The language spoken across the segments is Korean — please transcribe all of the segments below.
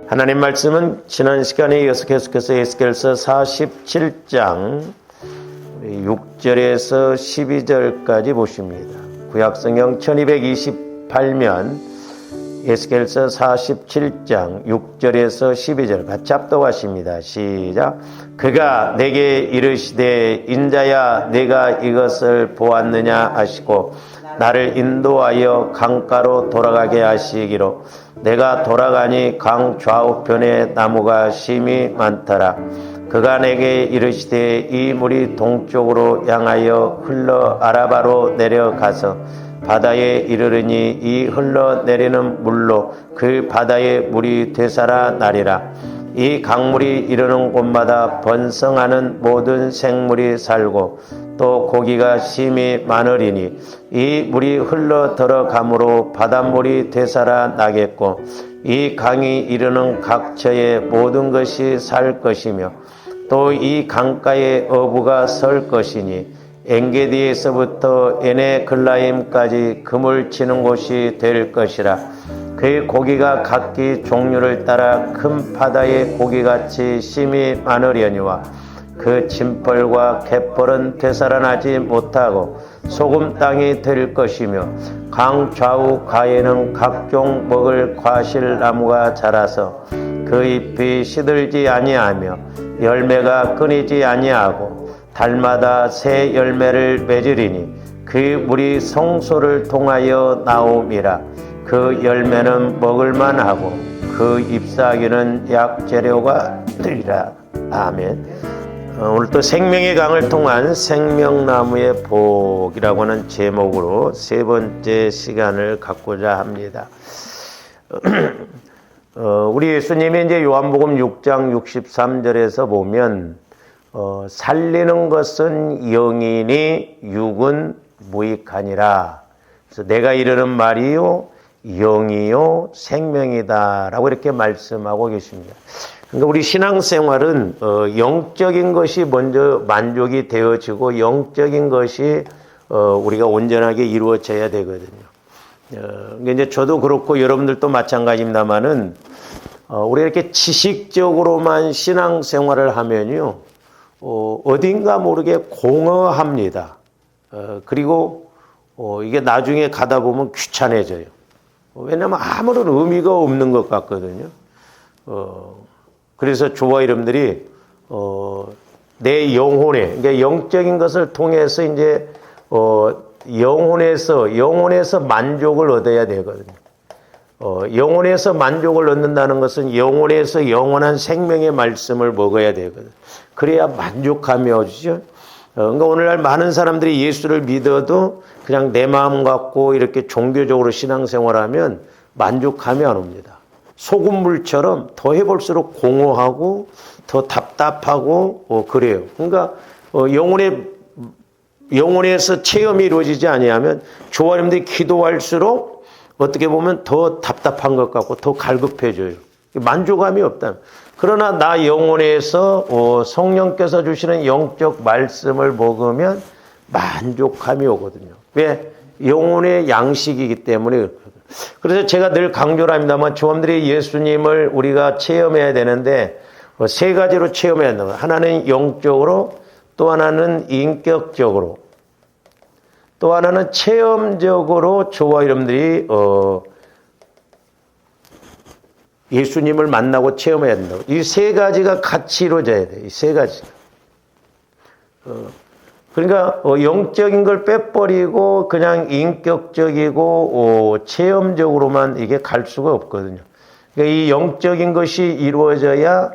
하나님 말씀은 지난 시간에 이어서 계속해서 에스겔서 47장 6절에서 12절까지 보십니다. 구약성경 1228면 에스겔서 47장 6절에서 12절 같이 합독하십니다. 시작. 그가 내게 이르시되 인자야 내가 이것을 보았느냐 하시고 나를 인도하여 강가로 돌아가게 하시기로 내가 돌아가니 강 좌우편에 나무가 심이 많더라. 그가 내게 이르시되 이 물이 동쪽으로 향하여 흘러 아라바로 내려가서 바다에 이르르니 이 흘러내리는 물로 그 바다의 물이 되살아나리라. 이 강물이 이르는 곳마다 번성하는 모든 생물이 살고 또 고기가 심히 많으리니 이 물이 흘러 들어가므로 바닷물이 되살아나겠고 이 강이 이르는 각처에 모든 것이 살 것이며 또 이 강가에 어부가 설 것이니 엔게디에서부터 에네글라임까지 그물 치는 곳이 될 것이라. 그 고기가 각기 종류를 따라 큰 바다의 고기같이 심히 많으려니와 그 짐벌과 갯벌은 되살아나지 못하고 소금 땅이 될 것이며 강 좌우 가에는 각종 먹을 과실나무가 자라서 그 잎이 시들지 아니하며 열매가 끊이지 아니하고 달마다 새 열매를 맺으리니 그 물이 성소를 통하여 나옴이라. 그 열매는 먹을만하고 그 잎사귀는 약재료가 되리라. 아멘. 오늘 또 생명의 강을 통한 생명나무의 복이라고 하는 제목으로 세 번째 시간을 갖고자 합니다. 우리 예수님이 이제 요한복음 6장 63절에서 보면 살리는 것은 영이니 육은 무익하니라. 그래서 내가 이르는 말이요 영이요 생명이다 라고 이렇게 말씀하고 계십니다. 그러니까 우리 신앙생활은 영적인 것이 먼저 만족이 되어지고 영적인 것이 우리가 온전하게 이루어져야 되거든요. 그러니까 이제 저도 그렇고 여러분들도 마찬가지입니다만은 우리가 이렇게 지식적으로만 신앙생활을 하면요 어딘가 모르게 공허합니다. 그리고 이게 나중에 가다 보면 귀찮아져요. 왜냐하면 아무런 의미가 없는 것 같거든요. 그래서 저와 여러분들이 내 영혼에, 그러니까 영적인 것을 통해서 이제 영혼에서 만족을 얻어야 되거든요. 영혼에서 만족을 얻는다는 것은 영혼에서 영원한 생명의 말씀을 먹어야 되거든요. 그래야 만족감이 오죠. 그러니까 오늘날 많은 사람들이 예수를 믿어도 그냥 내 마음 갖고 이렇게 종교적으로 신앙생활하면 만족감이 안 옵니다. 소금물처럼 더 해볼수록 공허하고 더 답답하고 그래요. 그러니까 영혼에서 체험이 이루어지지 아니하면 저와 여러분들이 기도할수록 어떻게 보면 더 답답한 것 같고 더 갈급해져요. 만족감이 없다. 그러나 나 영혼에서 성령께서 주시는 영적 말씀을 먹으면 만족감이 오거든요. 왜? 영혼의 양식이기 때문에 그렇거든요. 그래서 제가 늘 강조를 합니다만 저분들이 예수님을 우리가 체험해야 되는데 세 가지로 체험해야 된다. 하나는 영적으로, 또 하나는 인격적으로, 또 하나는 체험적으로 저와 여러분들이 예수님을 만나고 체험해야 된다고. 이 세 가지가 같이 이루어져야 돼요. 이 세 가지가. 그러니까 영적인 걸 빼버리고 그냥 인격적이고 체험적으로만 이게 갈 수가 없거든요. 그러니까 이 영적인 것이 이루어져야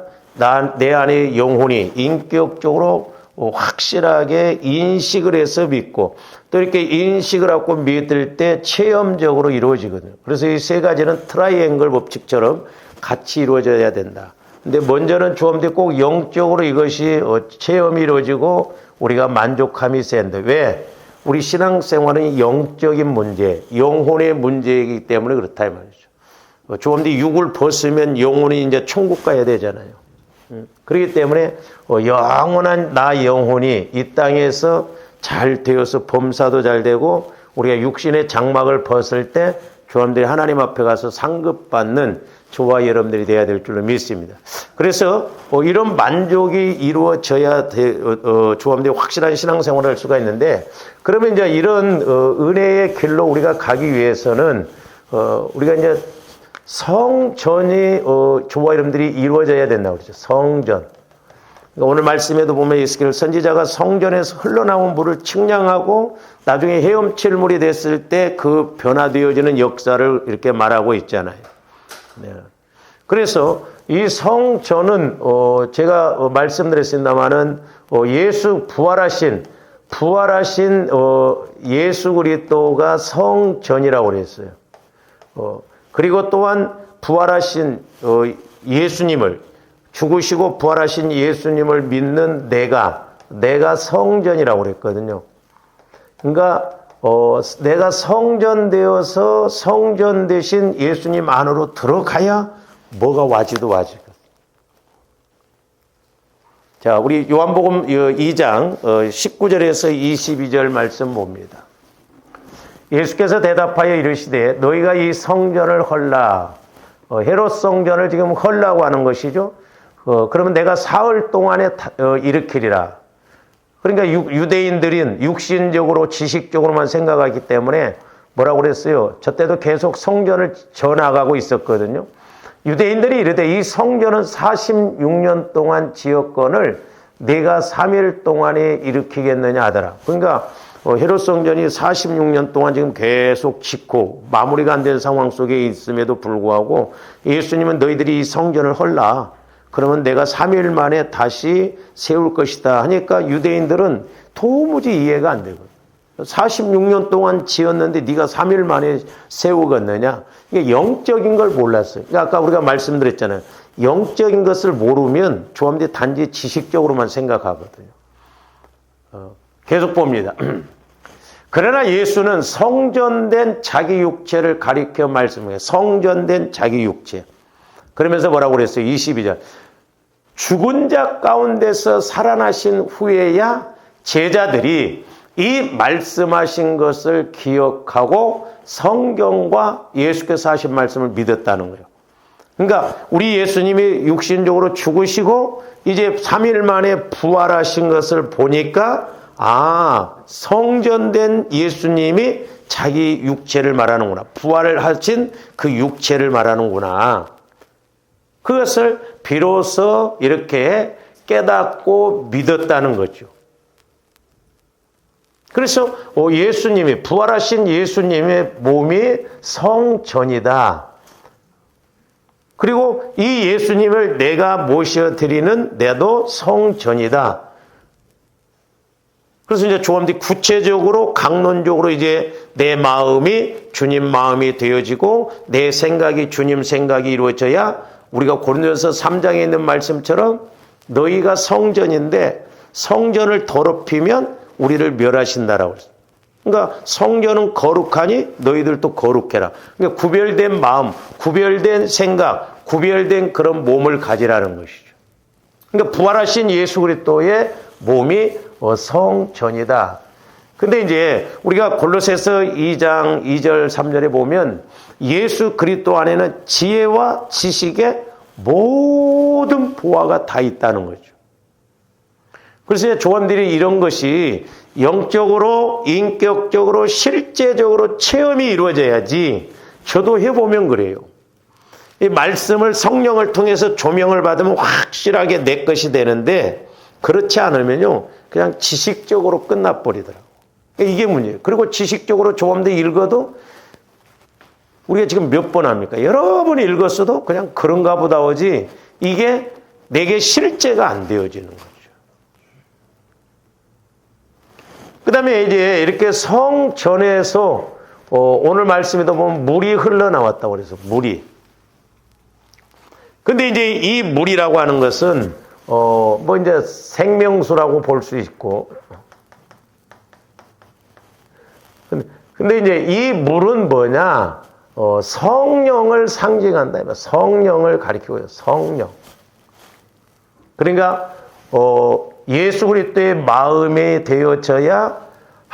내 안의 영혼이 인격적으로 확실하게 인식을 해서 믿고 또 이렇게 인식을 하고 믿을 때 체험적으로 이루어지거든요. 그래서 이 세 가지는 트라이앵글 법칙처럼 같이 이루어져야 된다. 근데 먼저는 조금 꼭 영적으로 이것이 체험이 이루어지고 우리가 만족감이 있어야 한다. 왜? 우리 신앙생활은 영적인 문제, 영혼의 문제이기 때문에 그렇다 이 말이죠. 조금 더 육을 벗으면 영혼이 이제 천국 가야 되잖아요. 그렇기 때문에 영원한 나 영혼이 이 땅에서 잘 되어서 범사도 잘 되고 우리가 육신의 장막을 벗을 때 조함들이 하나님 앞에 가서 상급받는 저와 여러분들이 돼야 될 줄로 믿습니다. 그래서 이런 만족이 이루어져야 조함들이 확실한 신앙생활을 할 수가 있는데, 그러면 이제 이런 은혜의 길로 우리가 가기 위해서는 우리가 이제 성전이 저와 여러분들이 이루어져야 된다고 그러죠. 성전. 오늘 말씀에도 보면 에스겔 선지자가 성전에서 흘러나온 물을 측량하고 나중에 헤엄칠물이 됐을 때 그 변화되어지는 역사를 이렇게 말하고 있잖아요. 네. 그래서 이 성전은 제가 말씀드렸습니다마는 예수 부활하신 예수 그리스도가 성전이라고 그랬어요. 그리고 또한 부활하신 예수님을, 죽으시고 부활하신 예수님을 믿는 내가 성전이라고 그랬거든요. 그러니까 내가 성전되어서 성전 대신 예수님 안으로 들어가야 뭐가 와지도 와지고. 자, 우리 요한복음 2장 19절에서 22절 말씀 봅니다. 예수께서 대답하여 이르시되 너희가 이 성전을 헐라. 헤롯 성전을 지금 헐라고 하는 것이죠. 그러면 내가 사흘 동안에 일으키리라. 그러니까 유대인들은 육신적으로 지식적으로만 생각하기 때문에 뭐라고 그랬어요? 저 때도 계속 성전을 져나가고 있었거든요. 유대인들이 이르되 이 성전은 46년 동안 지었건을 내가 3일 동안에 일으키겠느냐 하더라. 그러니까 헤롯 성전이 46년 동안 지금 계속 짓고 마무리가 안 된 상황 속에 있음에도 불구하고 예수님은 너희들이 이 성전을 헐라. 그러면 내가 3일 만에 다시 세울 것이다 하니까 유대인들은 도무지 이해가 안 되거든. 46년 동안 지었는데 네가 3일 만에 세우겠느냐. 이게 영적인 걸 몰랐어요. 그러니까 아까 우리가 말씀드렸잖아요. 영적인 것을 모르면 조함들이 단지 지식적으로만 생각하거든요. 계속 봅니다. 그러나 예수는 성전된 자기 육체를 가리켜 말씀해요. 성전된 자기 육체. 그러면서 뭐라고 그랬어요? 22절. 죽은 자 가운데서 살아나신 후에야 제자들이 이 말씀하신 것을 기억하고 성경과 예수께서 하신 말씀을 믿었다는 거예요. 그러니까 우리 예수님이 육신적으로 죽으시고 이제 3일 만에 부활하신 것을 보니까 성전된 예수님이 자기 육체를 말하는구나. 부활을 하신 그 육체를 말하는구나. 그것을 비로소 이렇게 깨닫고 믿었다는 거죠. 그래서 예수님이, 부활하신 예수님의 몸이 성전이다. 그리고 이 예수님을 내가 모셔드리는 내도 성전이다. 그래서 이제 조함들이 구체적으로, 강론적으로 이제 내 마음이 주님 마음이 되어지고 내 생각이 주님 생각이 이루어져야 우리가 고린도전서 3장에 있는 말씀처럼 너희가 성전인데 성전을 더럽히면 우리를 멸하신다라고 그랬어요. 그러니까 성전은 거룩하니 너희들도 거룩해라. 그러니까 구별된 마음, 구별된 생각, 구별된 그런 몸을 가지라는 것이죠. 그러니까 부활하신 예수 그리스도의 몸이 성전이다. 근데 이제 우리가 골로새서 2장 2절 3절에 보면 예수 그리스도 안에는 지혜와 지식의 모든 보화가 다 있다는 거죠. 그래서 조함들이 이런 것이 영적으로, 인격적으로, 실제적으로 체험이 이루어져야지. 저도 해보면 그래요. 이 말씀을 성령을 통해서 조명을 받으면 확실하게 내 것이 되는데 그렇지 않으면요 그냥 지식적으로 끝나버리더라고요. 이게 문제예요. 그리고 지식적으로 조금더 읽어도 우리가 지금 몇 번 합니까? 여러 번 읽었어도 그냥 그런가 보다 오지 이게 내게 실제가 안 되어지는 거죠. 그 다음에 이제 이렇게 성전에서 오늘 말씀에도 보면 물이 흘러나왔다고 그래서 물이. 근데 이제 이 물이라고 하는 것은 뭐 이제 생명수라고 볼 수 있고 근데 이제 이 물은 뭐냐? 성령을 상징한다. 성령을 가리키고 있어요. 성령. 그러니까 예수 그리스도의 마음에 되어져야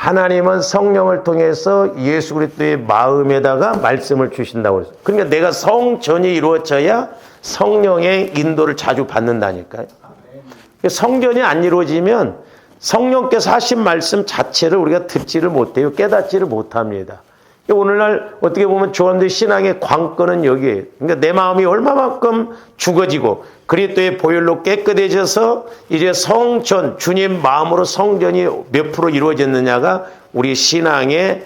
하나님은 성령을 통해서 예수 그리스도의 마음에다가 말씀을 주신다고 그랬어요. 그러니까 내가 성전이 이루어져야 성령의 인도를 자주 받는다니까요. 성전이 안 이루어지면 성령께서 하신 말씀 자체를 우리가 듣지를 못해요. 깨닫지를 못합니다. 오늘날 어떻게 보면 조원들 신앙의 관건은 여기에요. 그러니까 내 마음이 얼마만큼 죽어지고 그리스도의 보혈로 깨끗해져서 이제 성전, 주님 마음으로 성전이 몇 프로 이루어졌느냐가 우리 신앙의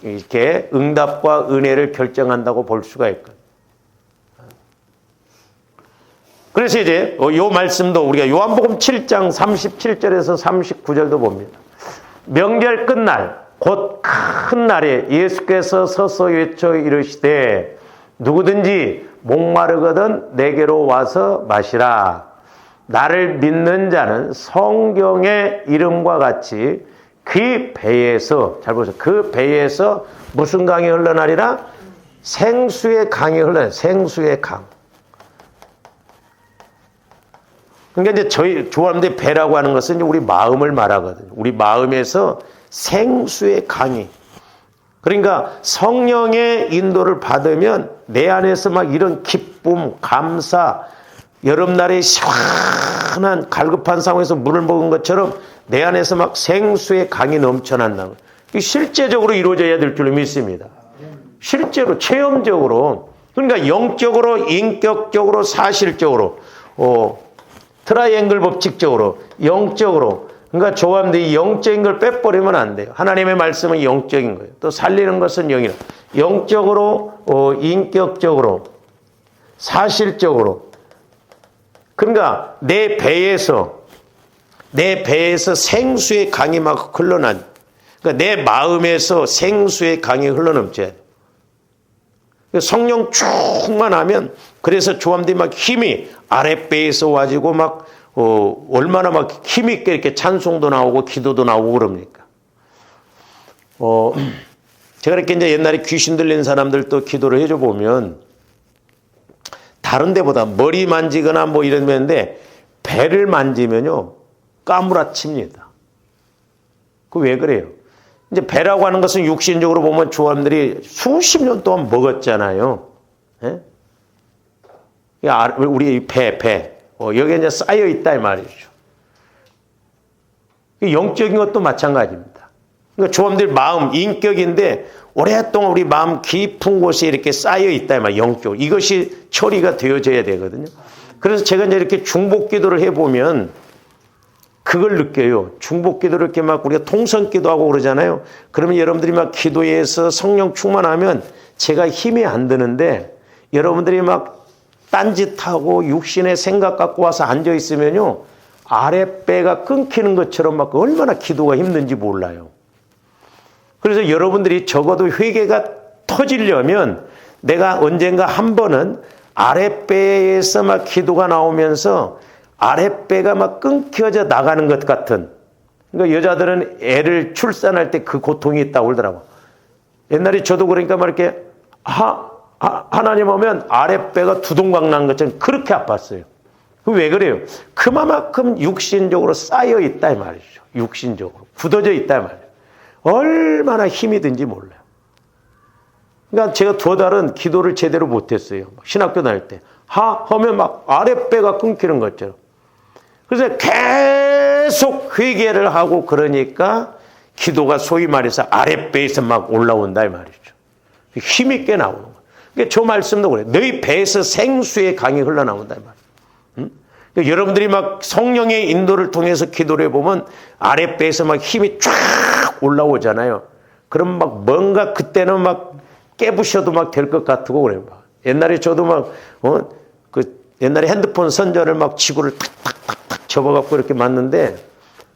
이렇게 응답과 은혜를 결정한다고 볼 수가 있거든요. 그래서 이제 이 말씀도 우리가 요한복음 7장 37절에서 39절도 봅니다. 명절 끝날 곧 큰 날에 예수께서 서서 외쳐 이르시되 누구든지 목마르거든 내게로 와서 마시라. 나를 믿는 자는 성경의 이름과 같이 그 배에서, 잘 보세요, 그 배에서 무슨 강이 흘러나리라? 생수의 강이 흘러나리라. 생수의 강. 그러니까 이제 저희 조합대 배라고 하는 것은 이제 우리 마음을 말하거든요. 우리 마음에서 생수의 강이. 그러니까 성령의 인도를 받으면 내 안에서 막 이런 기쁨, 감사, 여름날에 시원한 갈급한 상황에서 물을 먹은 것처럼 내 안에서 막 생수의 강이 넘쳐난다는 거예요. 이게 실제적으로 이루어져야 될 줄로 믿습니다. 실제로, 체험적으로. 그러니까 영적으로, 인격적으로, 사실적으로, 트라이앵글 법칙적으로, 영적으로. 그러니까 조합들이 영적인 걸 빼버리면 안 돼요. 하나님의 말씀은 영적인 거예요. 또 살리는 것은 영이라. 영적으로, 인격적으로, 사실적으로. 그러니까 내 배에서 생수의 강이 막 흘러난. 그러니까 내 마음에서 생수의 강이 흘러넘쳐야 돼요. 성령 충만하면 그래서 조함들이 막 힘이 아랫배에서 와지고 막 얼마나 막 힘있게 이렇게 찬송도 나오고 기도도 나오고 그럽니까? 제가 이렇게 이제 옛날에 귀신 들린 사람들도 기도를 해줘 보면 다른 데보다 머리 만지거나 뭐 이러는데 배를 만지면요 까무라칩니다. 그 왜 그래요? 이제 배라고 하는 것은 육신적으로 보면 조함들이 수십 년 동안 먹었잖아요. 예? 우리 배. 여기에 이제 쌓여 있다 이 말이죠. 영적인 것도 마찬가지입니다. 그러니까 조함들 마음, 인격인데 오랫동안 우리 마음 깊은 곳에 이렇게 쌓여 있다 이 말이에요. 영적. 이것이 처리가 되어져야 되거든요. 그래서 제가 이제 이렇게 중복 기도를 해보면 그걸 느껴요. 중복 기도를 이렇게 막 우리가 통성 기도하고 그러잖아요. 그러면 여러분들이 막 기도에서 성령 충만하면 제가 힘이 안 드는데 여러분들이 막 딴짓하고 육신의 생각 갖고 와서 앉아있으면요. 아랫배가 끊기는 것처럼 막 얼마나 기도가 힘든지 몰라요. 그래서 여러분들이 적어도 회개가 터지려면 내가 언젠가 한 번은 아랫배에서 막 기도가 나오면서 아랫배가 막 끊겨져 나가는 것 같은. 그러니까 여자들은 애를 출산할 때 그 고통이 있다고 그러더라고. 옛날에 저도 그러니까 막 이렇게 하나님 오면 아랫배가 두동강 난 것처럼 그렇게 아팠어요. 왜 그래요? 그만큼 육신적으로 쌓여 있다 이 말이죠. 육신적으로 굳어져 있다 이 말이에요. 얼마나 힘이 든지 몰라요. 그러니까 제가 2달은 기도를 제대로 못했어요. 신학교 다닐 때 하면 막 아랫배가 끊기는 것처럼. 그래서 계속 회개를 하고 그러니까 기도가 소위 말해서 아랫배에서 막 올라온다 이 말이죠. 힘있게 나오는 거예요. 그러니까 저 말씀도 그래요. 너희 배에서 생수의 강이 흘러나온다 이 말이에요. 그러니까 여러분들이 막 성령의 인도를 통해서 기도를 해보면 아랫배에서 막 힘이 쫙 올라오잖아요. 그럼 막 뭔가 그때는 막 깨부셔도 막 될 것 같고 그래요. 옛날에 저도 막 옛날에 핸드폰 선전을 막 지구를 탁탁탁탁 접어갖고 이렇게 맞는데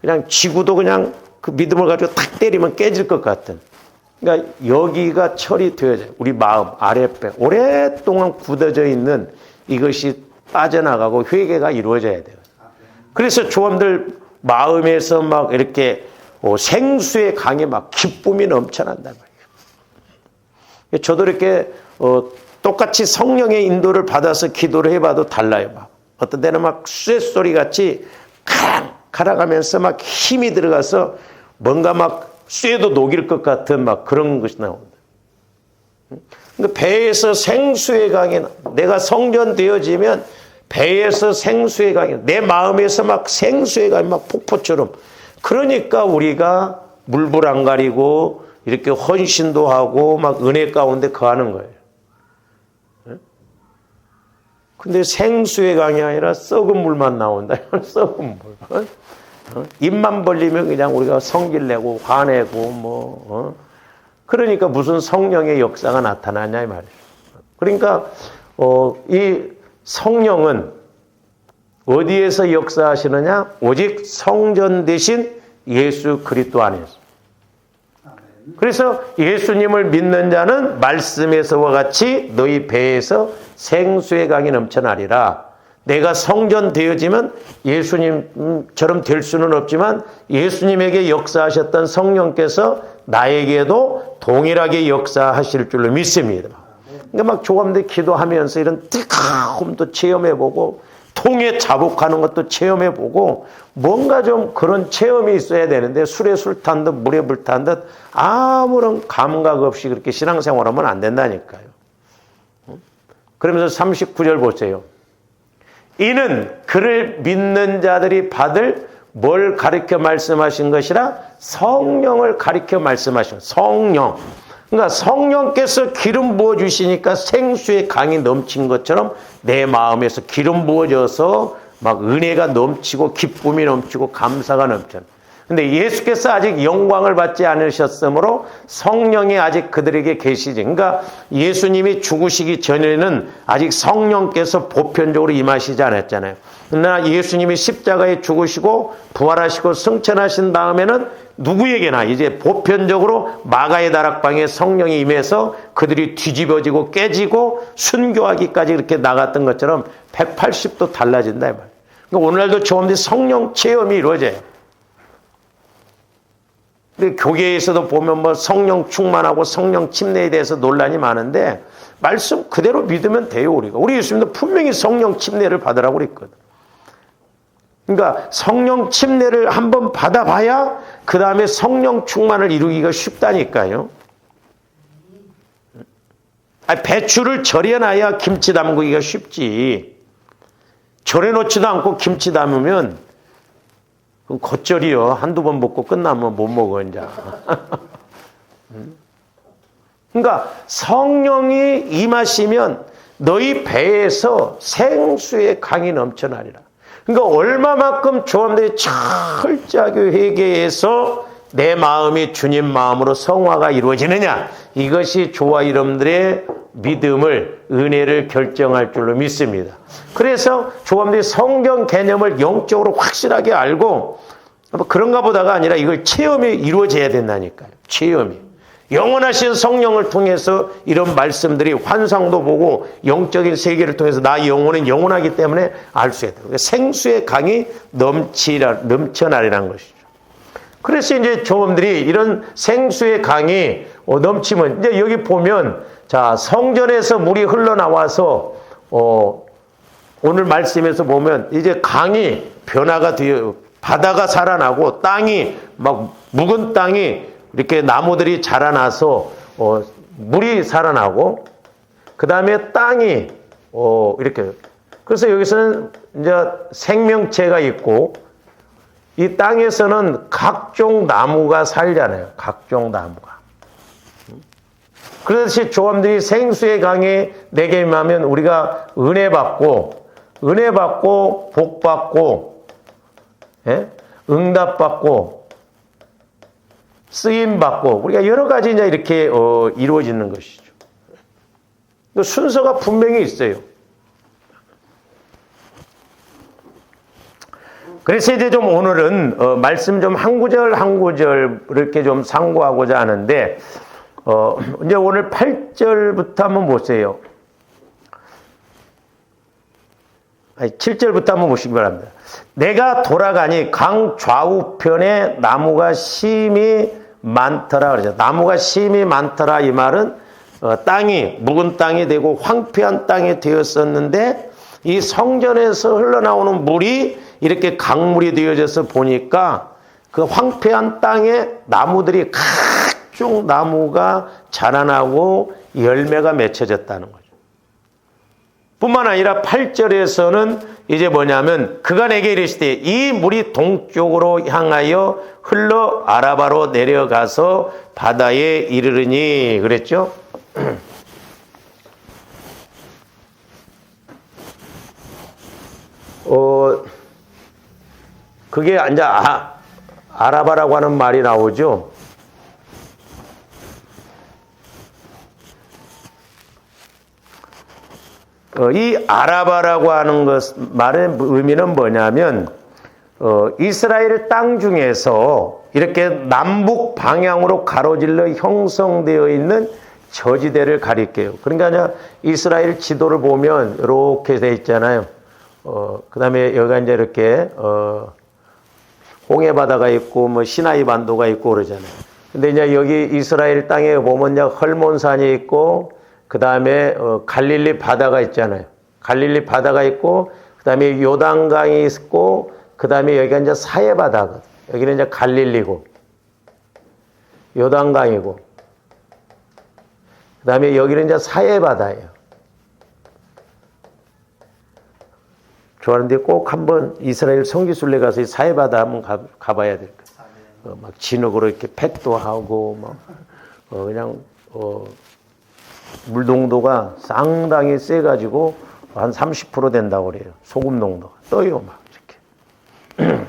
그냥 지구도 그냥 그 믿음을 가지고 탁 때리면 깨질 것 같은. 그러니까 여기가 처리되어야 돼요. 우리 마음, 아랫배. 오랫동안 굳어져 있는 이것이 빠져나가고 회개가 이루어져야 돼요. 그래서 조함들 마음에서 막 이렇게 생수의 강에 막 기쁨이 넘쳐난단 말이에요. 저도 이렇게 똑같이 성령의 인도를 받아서 기도를 해봐도 달라요. 막 어떤 때는 막 쇠소리 같이 가락가락하면서 막 힘이 들어가서 뭔가 막 쇠도 녹일 것 같은 막 그런 것이 나온다. 그러니까 배에서 생수의 강이 내가 성전되어지면 배에서 생수의 강이 내 마음에서 막 생수의 강이 막 폭포처럼 그러니까 우리가 물불 안 가리고 이렇게 헌신도 하고 막 은혜 가운데 거하는 거예요. 근데 생수의 강이 아니라 썩은 물만 나온다. 썩은 물. 입만 벌리면 그냥 우리가 성질 내고 화내고 그러니까 무슨 성령의 역사가 나타나냐 이 말이에요. 그러니까 이 성령은 어디에서 역사하시느냐? 오직 성전 대신 예수 그리스도 안에서. 그래서 예수님을 믿는 자는 말씀에서와 같이 너희 배에서 생수의 강이 넘쳐나리라. 내가 성전 되어지면 예수님처럼 될 수는 없지만 예수님에게 역사하셨던 성령께서 나에게도 동일하게 역사하실 줄로 믿습니다. 그러니까 막 조감들 기도하면서 이런 뜨거움도 체험해보고 통에 자복하는 것도 체험해보고 뭔가 좀 그런 체험이 있어야 되는데 술에 술 탄 듯 물에 불 탄 듯 아무런 감각 없이 그렇게 신앙생활하면 안 된다니까요. 그러면서 39절 보세요. 이는 그를 믿는 자들이 받을 뭘 가르쳐 말씀하신 것이라 성령을 가르쳐 말씀하신 성령. 그러니까 성령께서 기름 부어주시니까 생수의 강이 넘친 것처럼 내 마음에서 기름 부어져서 막 은혜가 넘치고 기쁨이 넘치고 감사가 넘쳐. 근데 예수께서 아직 영광을 받지 않으셨으므로 성령이 아직 그들에게 계시지. 그러니까 예수님이 죽으시기 전에는 아직 성령께서 보편적으로 임하시지 않았잖아요. 그러나 예수님이 십자가에 죽으시고 부활하시고 승천하신 다음에는 누구에게나 이제 보편적으로 마가의 다락방에 성령이 임해서 그들이 뒤집어지고 깨지고 순교하기까지 이렇게 나갔던 것처럼 180도 달라진다 이 말이에요. 그러니까 오늘날도 저음들이 성령 체험이 이루어져요. 근데 교계에서도 보면 뭐 성령 충만하고 성령 침례에 대해서 논란이 많은데 말씀 그대로 믿으면 돼요. 우리 예수님도 분명히 성령 침례를 받으라고 그랬거든. 그러니까 성령 침례를 한번 받아봐야 그 다음에 성령 충만을 이루기가 쉽다니까요. 배추를 절여놔야 김치 담그기가 쉽지. 절여놓지도 않고 김치 담으면 그럼 겉절이요. 한두 번 먹고 끝나면 못 먹어 이제. 그러니까 성령이 임하시면 너희 배에서 생수의 강이 넘쳐나리라. 그러니까 얼마만큼 조함들이 철저하게 회개해서 내 마음이 주님 마음으로 성화가 이루어지느냐. 이것이 저와 여러분들의 믿음을 은혜를 결정할 줄로 믿습니다. 그래서 조함들이 성경 개념을 영적으로 확실하게 알고 그런가 보다가 아니라 이걸 체험이 이루어져야 된다니까요. 체험이. 영원하신 성령을 통해서 이런 말씀들이 환상도 보고 영적인 세계를 통해서 나의 영혼은 영원하기 때문에 알 수 있다. 생수의 강이 넘쳐나리라는 것이죠. 그래서 이제 조음들이 이런 생수의 강이 넘치면 이제 여기 보면 자 성전에서 물이 흘러나와서 오늘 말씀에서 보면 이제 강이 변화가 되어 바다가 살아나고 땅이 막 묵은 땅이 이렇게 나무들이 자라나서 물이 살아나고 그 다음에 땅이 이렇게 그래서 여기서는 이제 생명체가 있고 이 땅에서는 각종 나무가 살잖아요. 각종 나무가. 그렇듯이 조함들이 생수의 강에 내게 임하면 우리가 은혜 받고 복 받고 응답 받고 쓰임 받고 우리가 여러 가지 이제 이렇게 이루어지는 것이죠. 순서가 분명히 있어요. 그래서 이제 좀 오늘은 말씀 좀 한 구절 한 구절 이렇게 좀 상고하고자 하는데 이제 오늘 8절부터 한번 보세요. 7절부터 한번 보시기 바랍니다. 내가 돌아가니 강 좌우편에 나무가 심히 많더라 그러죠. 나무가 심히 많더라 이 말은 땅이 묵은 땅이 되고 황폐한 땅이 되었었는데 이 성전에서 흘러나오는 물이 이렇게 강물이 되어져서 보니까 그 황폐한 땅에 나무들이 각종 나무가 자라나고 열매가 맺혀졌다는 거죠. 뿐만 아니라 8절에서는 이제 뭐냐면 그가 내게 이르시되 이 물이 동쪽으로 향하여 흘러 아라바로 내려가서 바다에 이르르니 그랬죠. 그게 이제 아라바라고 하는 말이 나오죠. 이 아라바라고 하는 말의 의미는 뭐냐면 이스라엘 땅 중에서 이렇게 남북 방향으로 가로질러 형성되어 있는 저지대를 가리켜요. 그러니까 이스라엘 지도를 보면 이렇게 돼 있잖아요. 그 다음에 여기가 이제 이렇게 홍해 바다가 있고 뭐 시나이 반도가 있고 그러잖아요. 근데 이제 여기 이스라엘 땅에 보면 이제 헐몬산이 있고 그 다음에 갈릴리 바다가 있잖아요. 갈릴리 바다가 있고 그 다음에 요단강이 있고 그 다음에 여기가 이제 사해 바다거든. 여기는 이제 갈릴리고 요단강이고 그 다음에 여기는 이제 사해 바다예요. 좋아하는데 꼭 한번 이스라엘 성지순례 가서 이 사해 바다 한번 가봐야 될 거예요. 막 진흙으로 이렇게 팩도 하고 막 그냥 물 농도가 상당히 세가지고 한 30% 된다고 그래요. 소금 농도가 떠요 막 이렇게.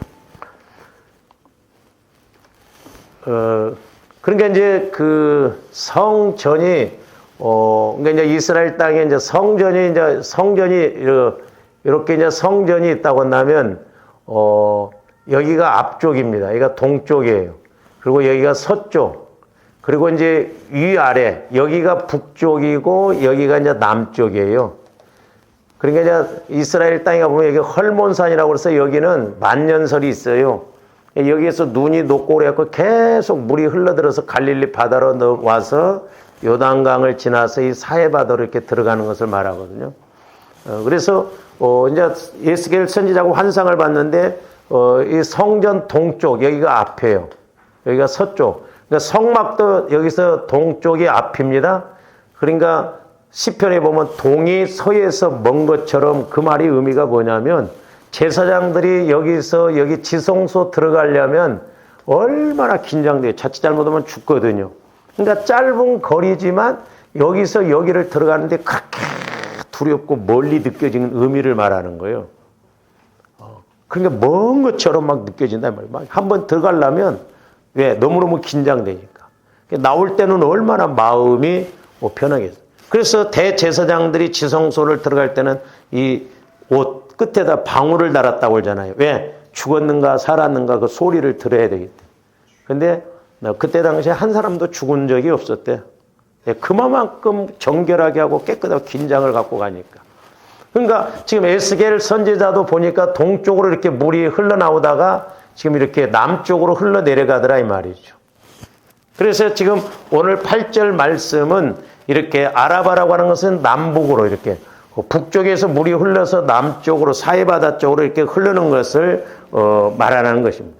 그러니까 이제 그 성전이 그러니까 이제 이스라엘 땅에 이제 성전이 이렇게 이제 성전이 있다고 한다면 여기가 앞쪽입니다. 여기가 동쪽이에요. 그리고 여기가 서쪽. 그리고 이제 위아래 여기가 북쪽이고 여기가 이제 남쪽이에요. 그러니까 이제 이스라엘 땅에 보면 여기 헐몬산이라고 해서 여기는 만년설이 있어요. 여기에서 눈이 녹고 그래갖고 계속 물이 흘러들어서 갈릴리 바다로 와서 요단강을 지나서 이 사해 바다로 이렇게 들어가는 것을 말하거든요. 그래서 이제 예스겔 선지자가 환상을 봤는데 이 성전 동쪽 여기가 앞이에요. 여기가 서쪽. 그러니까 성막도 여기서 동쪽이 앞입니다. 그러니까 시편에 보면 동이 서에서 먼 것처럼 그 말이 의미가 뭐냐면 제사장들이 여기서 여기 지성소 들어가려면 얼마나 긴장돼요. 자칫 잘못하면 죽거든요. 그러니까 짧은 거리지만 여기서 여기를 들어가는데 그렇게 두렵고 멀리 느껴지는 의미를 말하는 거예요. 그러니까 먼 것처럼 막 느껴진단 말이에요. 한번 들어가려면 왜? 너무너무 긴장되니까. 나올 때는 얼마나 마음이 편하겠어요. 그래서 대제사장들이 지성소를 들어갈 때는 이 옷 끝에다 방울을 달았다고 그러잖아요. 왜? 죽었는가 살았는가 그 소리를 들어야 되기 때문에. 근데 그때 당시에 한 사람도 죽은 적이 없었대요. 그만큼 정결하게 하고 깨끗하고 긴장을 갖고 가니까. 그러니까 지금 에스겔 선지자도 보니까 동쪽으로 이렇게 물이 흘러나오다가 지금 이렇게 남쪽으로 흘러내려가더라 이 말이죠. 그래서 지금 오늘 8절 말씀은 이렇게 아라바라고 하는 것은 남북으로 이렇게 북쪽에서 물이 흘러서 남쪽으로 사해바다 쪽으로 이렇게 흐르는 것을 말하는 것입니다.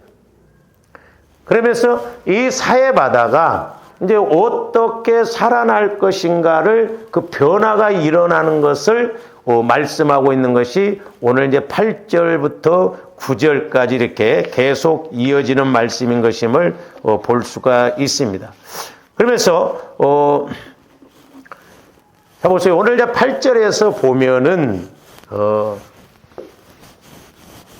그러면서 이 사해바다가 이제 어떻게 살아날 것인가를 그 변화가 일어나는 것을 말씀하고 있는 것이 오늘 이제 8절부터 9절까지 이렇게 계속 이어지는 말씀인 것임을 볼 수가 있습니다. 그러면서 자 보세요. 오늘 이제 8절에서 보면은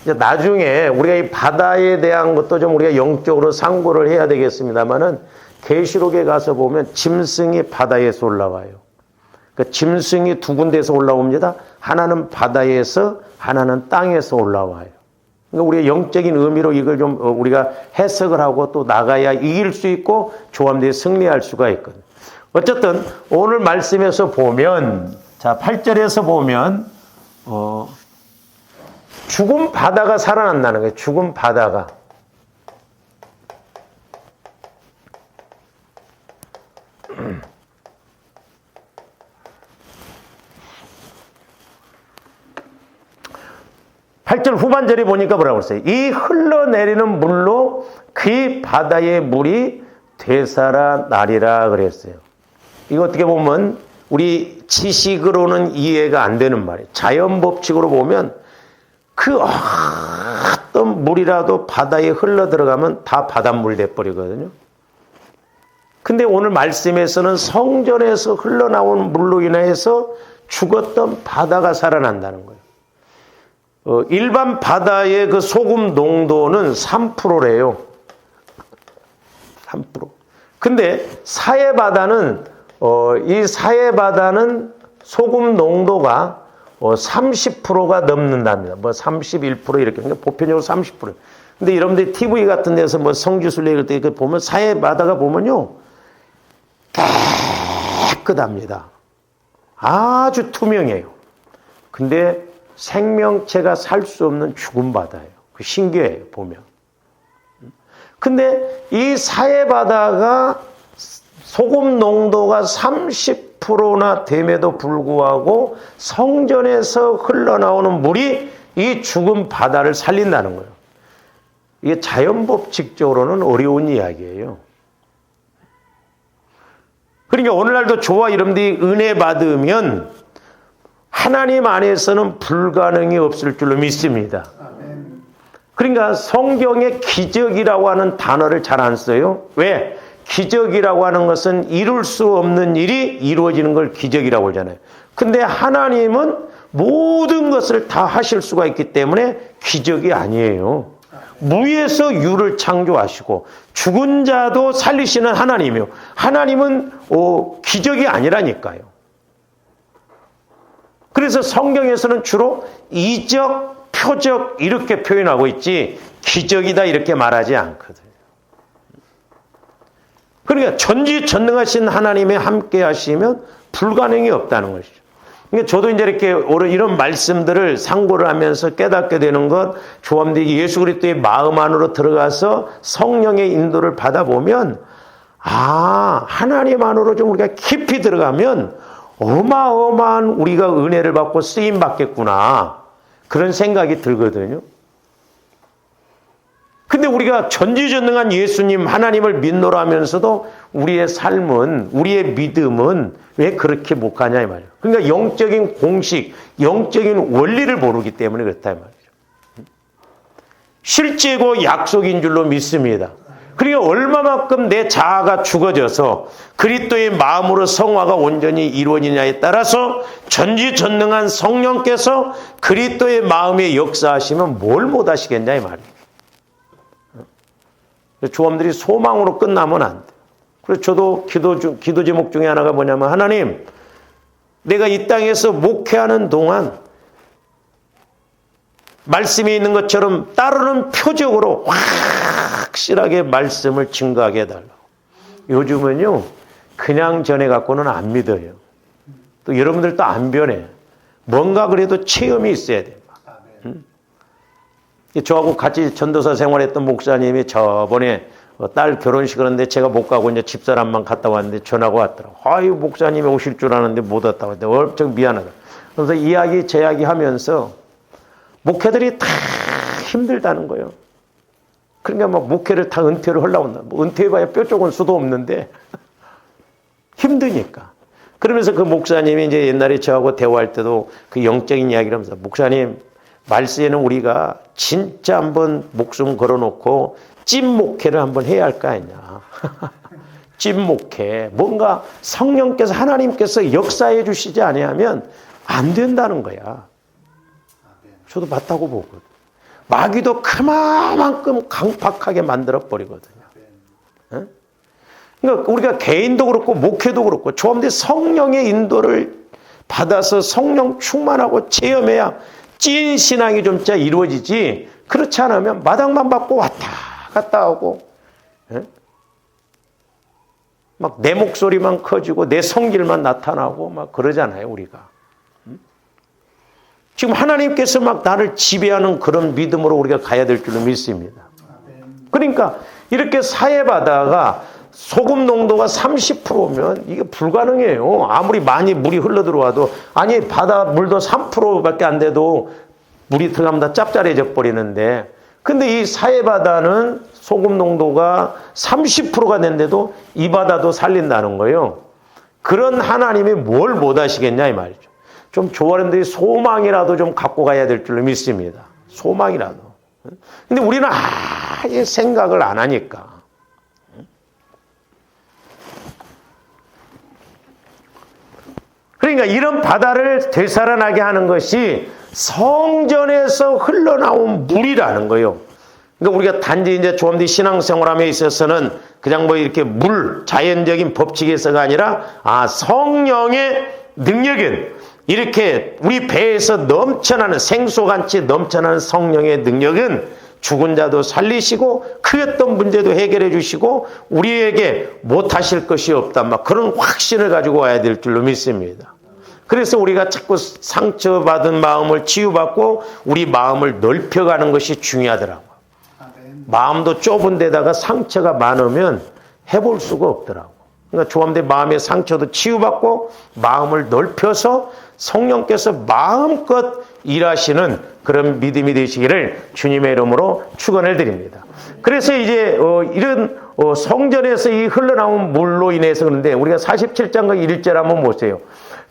이제 나중에 우리가 이 바다에 대한 것도 좀 우리가 영적으로 상고를 해야 되겠습니다만은 계시록에 가서 보면 짐승이 바다에서 올라와요. 그러니까 짐승이 두 군데에서 올라옵니다. 하나는 바다에서, 하나는 땅에서 올라와요. 그러니까 우리가 영적인 의미로 이걸 좀 우리가 해석을 하고 또 나가야 이길 수 있고 조함대에 승리할 수가 있거든요. 어쨌든 오늘 말씀에서 보면 자 8절에서 보면 죽은 바다가 살아난다는 거예요. 죽은 바다가. 8절 후반절에 보니까 뭐라고 했어요? 이 흘러내리는 물로 그 바다의 물이 되살아나리라 그랬어요. 이거 어떻게 보면 우리 지식으로는 이해가 안 되는 말이에요. 자연 법칙으로 보면 그 어떤 물이라도 바다에 흘러 들어가면 다 바닷물 돼버리거든요. 근데 오늘 말씀에서는 성전에서 흘러나온 물로 인해서 죽었던 바다가 살아난다는 거예요. 일반 바다의 그 소금 농도는 3%래요. 3%. 근데 사해바다는 이 사해바다는 소금 농도가 30%가 넘는답니다. 뭐 31% 이렇게. 그러니까 보편적으로 30%. 근데 여러분들이 TV 같은 데서 뭐 성지순례 이럴 때 보면 사해바다가 보면요. 깨끗합니다. 아주 투명해요. 근데 생명체가 살 수 없는 죽은 바다예요. 그 신기해요, 보면. 근데 이 사해바다가 소금 농도가 30%나 됨에도 불구하고 성전에서 흘러나오는 물이 이 죽은 바다를 살린다는 거예요. 이게 자연법칙적으로는 어려운 이야기예요. 그러니까 오늘날도 저와 여러분들이 은혜 받으면 하나님 안에서는 불가능이 없을 줄로 믿습니다. 그러니까 성경에 기적이라고 하는 단어를 잘 안 써요. 왜? 기적이라고 하는 것은 이룰 수 없는 일이 이루어지는 걸 기적이라고 하잖아요. 근데 하나님은 모든 것을 다 하실 수가 있기 때문에 기적이 아니에요. 무에서 유를 창조하시고 죽은 자도 살리시는 하나님이요. 하나님은 기적이 아니라니까요. 그래서 성경에서는 주로 이적, 표적 이렇게 표현하고 있지 기적이다 이렇게 말하지 않거든요. 그러니까 전지전능하신 하나님에 함께 하시면 불가능이 없다는 것이죠. 그러니까 저도 이제 이렇게 이런 말씀들을 상고를 하면서 깨닫게 되는 것, 조함되게 예수 그리스도의 마음 안으로 들어가서 성령의 인도를 받아보면, 하나님 안으로 좀 우리가 깊이 들어가면 어마어마한 우리가 은혜를 받고 쓰임 받겠구나. 그런 생각이 들거든요. 근데 우리가 전지전능한 예수님 하나님을 믿노라 하면서도 우리의 삶은 우리의 믿음은 왜 그렇게 못 가냐 이 말이에요. 그러니까 영적인 공식, 영적인 원리를 모르기 때문에 그렇다 이 말이죠. 실제고 약속인 줄로 믿습니다. 그러니까 얼마만큼 내 자아가 죽어져서 그리스도의 마음으로 성화가 온전히 이루어지냐에 따라서 전지전능한 성령께서 그리스도의 마음에 역사하시면 뭘 못하시겠냐 이 말이에요. 조함들이 소망으로 끝나면 안 돼. 그래서 저도 기도 제목 중에 하나가 뭐냐면 하나님, 내가 이 땅에서 목회하는 동안 말씀에 있는 것처럼 따르는 표적으로 확실하게 말씀을 증거하게 해달라고. 요즘은요, 그냥 전해갖고는 안 믿어요. 또 여러분들도 안 변해. 뭔가 그래도 체험이 있어야 돼. 저하고 같이 전도사 생활했던 목사님이 저번에 딸 결혼식 하는데 제가 못 가고 이제 집사람만 갔다 왔는데 전화가 왔더라고. 아유, 목사님이 오실 줄 아는데 못 왔다고 했는데 엄청 미안하다. 그래서 제 이야기 하면서 목회들이 다 힘들다는 거예요. 그러니까 막 목회를 다 은퇴를 하려고 한다. 뭐 은퇴해봐야 뼈 쪽은 수도 없는데 힘드니까. 그러면서 그 목사님이 이제 옛날에 저하고 대화할 때도 그 영적인 이야기를 하면서 목사님, 말세에는 우리가 진짜 한번 목숨 걸어놓고 찐 목회를 한번 해야 할 거 아니냐. 찐 목회. 뭔가 성령께서 하나님께서 역사해 주시지 아니하면 안 된다는 거야. 저도 맞다고 보거든. 마귀도 그만큼 강팍하게 만들어버리거든요. 그러니까 우리가 개인도 그렇고 목회도 그렇고 조함대 성령의 인도를 받아서 성령 충만하고 체험해야 찐 신앙이 좀 진짜 이루어지지. 그렇지 않으면 마당만 받고 왔다 갔다 하고 막 내 목소리만 커지고 내 성질만 나타나고 막 그러잖아요 우리가. 지금 하나님께서 막 나를 지배하는 그런 믿음으로 우리가 가야 될 줄로 믿습니다. 그러니까 이렇게 사해바다가 소금 농도가 30%면 이게 불가능해요. 아무리 많이 물이 흘러들어와도. 아니 바다 물도 3%밖에 안 돼도 물이 들어가면 다 짭짤해져 버리는데, 근데 이 사해바다는 소금 농도가 30%가 된데도 이 바다도 살린다는 거예요. 그런 하나님이 뭘 못하시겠냐 이 말이죠. 좀 조아람들이 소망이라도 좀 갖고 가야 될 줄로 믿습니다. 소망이라도. 근데 우리는 아예 생각을 안 하니까. 그러니까 이런 바다를 되살아나게 하는 것이 성전에서 흘러나온 물이라는 거예요. 그러니까 우리가 단지 이제 조암대 신앙생활함에 있어서는 그냥 뭐 이렇게 물, 자연적인 법칙에서가 아니라 성령의 능력은 이렇게 우리 배에서 넘쳐나는 생수같이 넘쳐나는 성령의 능력은 죽은 자도 살리시고 그 어떤 문제도 해결해 주시고 우리에게 못하실 것이 없다. 막 그런 확신을 가지고 와야 될 줄로 믿습니다. 그래서 우리가 자꾸 상처받은 마음을 치유받고 우리 마음을 넓혀가는 것이 중요하더라고요. 마음도 좁은 데다가 상처가 많으면 해볼 수가 없더라고요. 그러니까 조암대 마음의 상처도 치유받고 마음을 넓혀서 성령께서 마음껏 일하시는 그런 믿음이 되시기를 주님의 이름으로 축원을 드립니다. 그래서 이제 이런 성전에서 이 흘러나온 물로 인해서 그런데 우리가 47장과 1절 한번 보세요.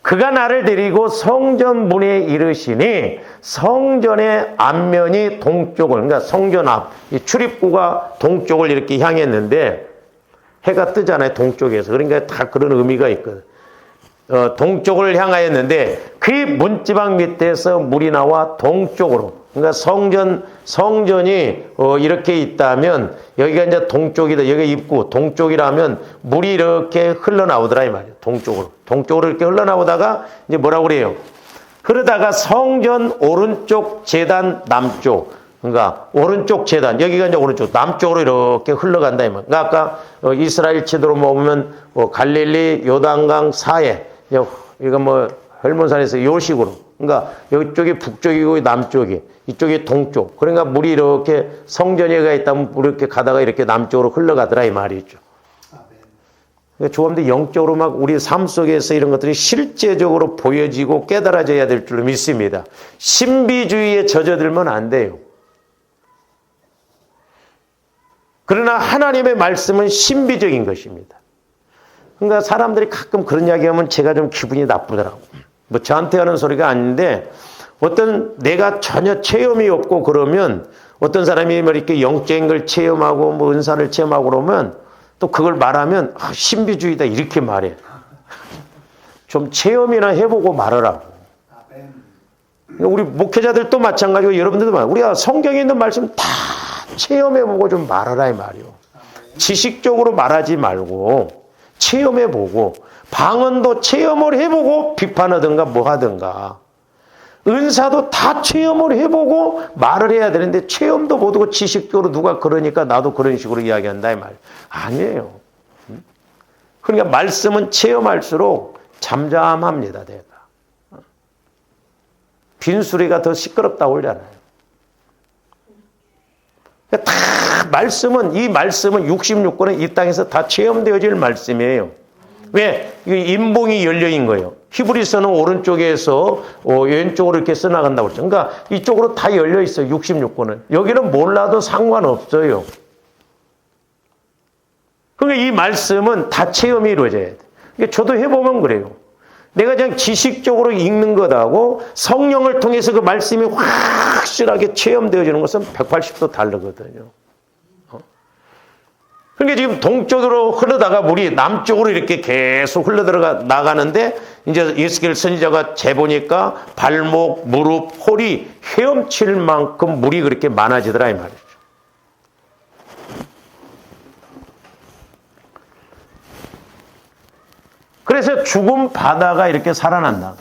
그가 나를 데리고 성전 문에 이르시니 성전의 앞면이 동쪽을, 그러니까 성전 앞, 이 출입구가 동쪽을 이렇게 향했는데 해가 뜨잖아요, 동쪽에서. 그러니까 다 그런 의미가 있거든. 동쪽을 향하였는데 그 문지방 밑에서 물이 나와 동쪽으로. 그러니까 성전이 이렇게 있다면 여기가 이제 동쪽이다. 여기가 입구, 동쪽이라면 물이 이렇게 흘러나오더라 이 말이에요. 동쪽으로 이렇게 흘러나오다가 이제 뭐라고 그래요? 그러다가 성전 오른쪽 제단 남쪽. 그러니까 오른쪽 제단, 여기가 이제 오른쪽, 남쪽으로 이렇게 흘러간다 이 말이에요. 그러니까 아까 이스라엘 지도로 보면 갈릴리 요단강 사해, 이거 뭐 헬몬산에서 요 식으로. 그러니까 이쪽이 북쪽이고 남쪽이, 이쪽이 동쪽. 그러니까 물이 이렇게 성전에 가 있다면 물이 이렇게 가다가 이렇게 남쪽으로 흘러가더라 이 말이죠. 그러니까 조금더 영적으로 막 우리 삶 속에서 이런 것들이 실제적으로 보여지고 깨달아져야 될 줄로 믿습니다. 신비주의에 젖어들면 안 돼요. 그러나 하나님의 말씀은 신비적인 것입니다. 그러니까 사람들이 가끔 그런 이야기하면 제가 좀 기분이 나쁘더라고요. 뭐 저한테 하는 소리가 아닌데 어떤 내가 전혀 체험이 없고 그러면 어떤 사람이 뭐 이렇게 영적인 걸 체험하고 뭐 은사를 체험하고 그러면 또 그걸 말하면 신비주의다 이렇게 말해. 좀 체험이나 해보고 말하라고. 우리 목회자들도 마찬가지고 여러분들도 마찬가지고 우리가 성경에 있는 말씀 다 체험해보고 좀 말하라 이 말이요. 지식적으로 말하지 말고 체험해보고 방언도 체험을 해보고 비판하든가 뭐 하든가 은사도 다 체험을 해보고 말을 해야 되는데 체험도 못하고 지식적으로 누가 그러니까 나도 그런 식으로 이야기한다 이 말 아니에요. 그러니까 말씀은 체험할수록 잠잠합니다. 내가 빈수리가 더 시끄럽다고 그러잖아요. 다 말씀은 이 말씀은 66권은 이 땅에서 다 체험되어질 말씀이에요. 왜? 인봉이 열려인 거예요. 히브리서는 오른쪽에서 왼쪽으로 이렇게 써나간다고 그랬죠. 그러니까 이쪽으로 다 열려 있어요. 66권은. 여기는 몰라도 상관없어요. 그러니까 이 말씀은 다 체험이 이루어져야 돼요. 그러니까 저도 해보면 그래요. 내가 그냥 지식적으로 읽는 것하고 성령을 통해서 그 말씀이 확실하게 체험되어지는 것은 180도 다르거든요. 그러니까 지금 동쪽으로 흐르다가 물이 남쪽으로 이렇게 계속 흘러들어가 나가는데 이제 예수길 선지자가 재보니까 발목, 무릎, 허리 헤엄칠 만큼 물이 그렇게 많아지더라 이 말이죠. 그래서 죽은 바다가 이렇게 살아난다.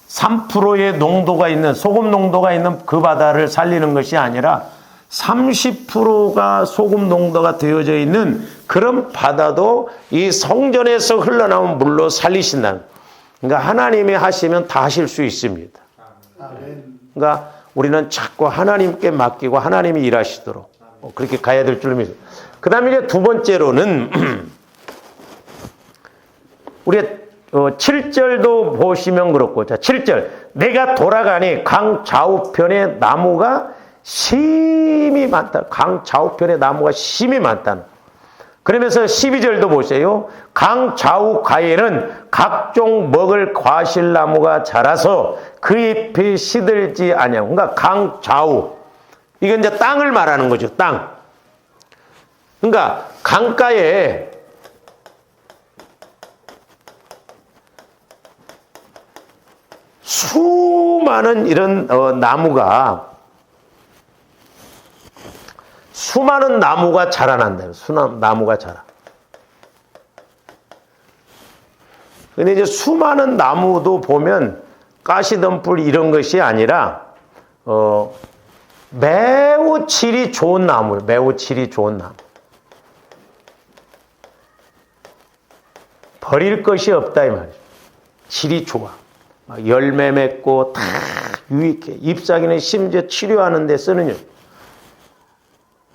3%의 농도가 있는 소금 농도가 있는 그 바다를 살리는 것이 아니라 30%가 소금 농도가 되어져 있는 그런 바다도 이 성전에서 흘러나온 물로 살리신다는. 그러니까 하나님이 하시면 다 하실 수 있습니다. 그러니까 우리는 자꾸 하나님께 맡기고 하나님이 일하시도록 그렇게 가야 될 줄 믿습니다. 그 다음에 이제 두 번째로는 우리가 7절도 보시면 그렇고, 자, 7절. 내가 돌아가니 강 좌우편에 나무가 심이 많다. 강 좌우편에 나무가 심이 많다는. 그러면서 12절도 보세요. 강 좌우 가에는 각종 먹을 과실나무가 자라서 그 잎이 시들지 아니하고. 그러니까 강 좌우. 이건 이제 땅을 말하는 거죠. 땅. 그러니까 강가에 수많은 이런 수많은 나무가 자라난대요. 나무가 자라. 근데 이제 수많은 나무도 보면 가시덤불 이런 것이 아니라 매우 질이 좋은 나무, 매우 질이 좋은 나무. 버릴 것이 없다 이 말이죠. 질이 좋아. 열매 맺고 다 유익해. 잎사귀는 심지어 치료하는 데 쓰는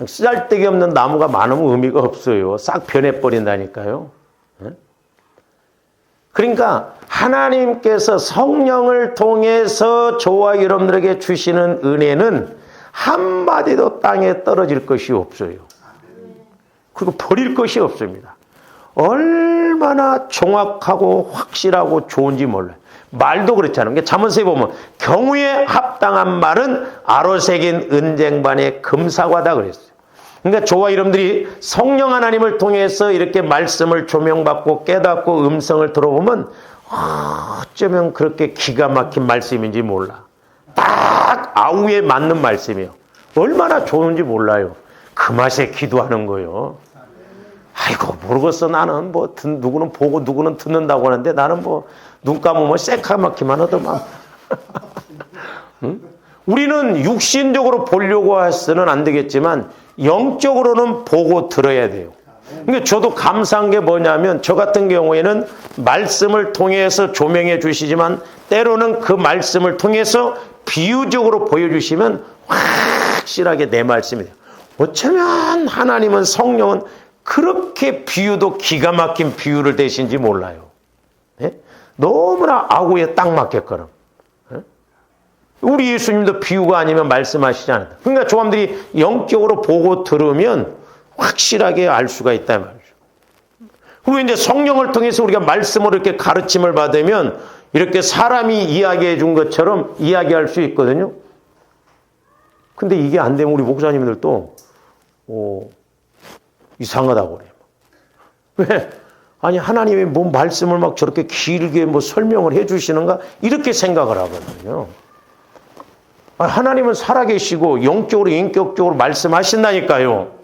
쓰잘데기 없는 나무가 많으면 의미가 없어요. 싹 변해버린다니까요. 그러니까 하나님께서 성령을 통해서 저와 여러분들에게 주시는 은혜는 한마디도 땅에 떨어질 것이 없어요. 그리고 버릴 것이 없습니다. 얼마나 정확하고 확실하고 좋은지 몰라요. 말도 그렇잖아요. 그러니까 잠언서에 보면 경우에 합당한 말은 아로새긴 은쟁반의 금사과다 그랬어요. 그러니까 저와 여러분들이 성령 하나님을 통해서 이렇게 말씀을 조명받고 깨닫고 음성을 들어보면 어쩌면 그렇게 기가 막힌 말씀인지 몰라. 딱 아우에 맞는 말씀이에요. 얼마나 좋은지 몰라요. 그 맛에 기도하는 거예요. 아이고 모르겠어. 나는 뭐 누구는 보고 누구는 듣는다고 하는데 나는 뭐 눈 감으면 새카맣기만 하더만. 응? 우리는 육신적으로 보려고 해서는 안 되겠지만 영적으로는 보고 들어야 돼요. 그러니까 저도 감사한 게 뭐냐면 저 같은 경우에는 말씀을 통해서 조명해 주시지만 때로는 그 말씀을 통해서 비유적으로 보여주시면 확실하게 내 말씀이 돼요. 어쩌면 하나님은 성령은 그렇게 비유도 기가 막힌 비유를 대신지 몰라요. 네? 너무나 아구에 딱 맞게끔. 네? 우리 예수님도 비유가 아니면 말씀하시지 않았다. 그러니까 조함들이 영적으로 보고 들으면 확실하게 알 수가 있다 말이죠. 그리고 이제 성령을 통해서 우리가 말씀으로 이렇게 가르침을 받으면 이렇게 사람이 이야기해 준 것처럼 이야기할 수 있거든요. 근데 이게 안 되면 우리 목사님들도 이상하다고 그래요. 왜? 아니 하나님이 뭐 말씀을 막 저렇게 길게 뭐 설명을 해 주시는가 이렇게 생각을 하거든요. 하나님은 살아계시고 영적으로 인격적으로 말씀하신다니까요.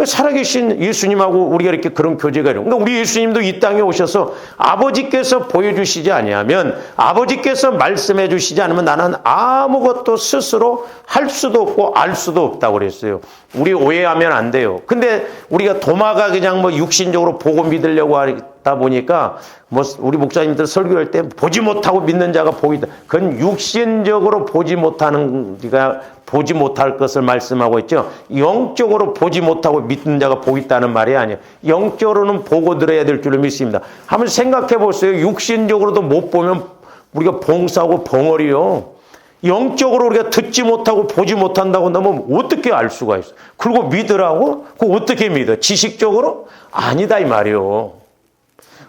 살아계신 예수님하고 우리가 이렇게 그런 교제가 있는. 그러니까 우리 예수님도 이 땅에 오셔서 아버지께서 보여주시지 아니하면 아버지께서 말씀해 주시지 않으면 나는 아무것도 스스로 할 수도 없고 알 수도 없다고 그랬어요. 우리 오해하면 안 돼요. 근데 우리가 도마가 그냥 뭐 육신적으로 보고 믿으려고 하다 보니까 뭐 우리 목사님들 설교할 때 보지 못하고 믿는 자가 보이다. 그건 육신적으로 보지 못하는 우리가 보지 못할 것을 말씀하고 있죠. 영적으로 보지 못하고 믿는 자가 보고 있다는 말이 아니에요. 영적으로는 보고 들어야 될 줄을 믿습니다. 한번 생각해 보세요. 육신적으로도 못 보면 우리가 봉사하고 벙어리요. 영적으로 우리가 듣지 못하고 보지 못한다고 하면 어떻게 알 수가 있어요? 그리고 믿으라고? 그거 어떻게 믿어? 지식적으로? 아니다 이 말이요.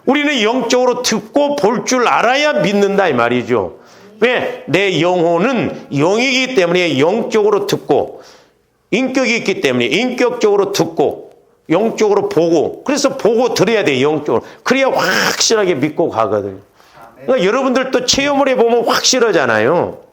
우리는 영적으로 듣고 볼 줄 알아야 믿는다 이 말이죠. 왜? 내 영혼은 영이기 때문에 영적으로 듣고 인격이 있기 때문에 인격적으로 듣고 영적으로 보고 그래서 보고 들어야 돼 영적으로. 그래야 확실하게 믿고 가거든요. 그러니까 여러분들도 체험을 해보면 확실하잖아요.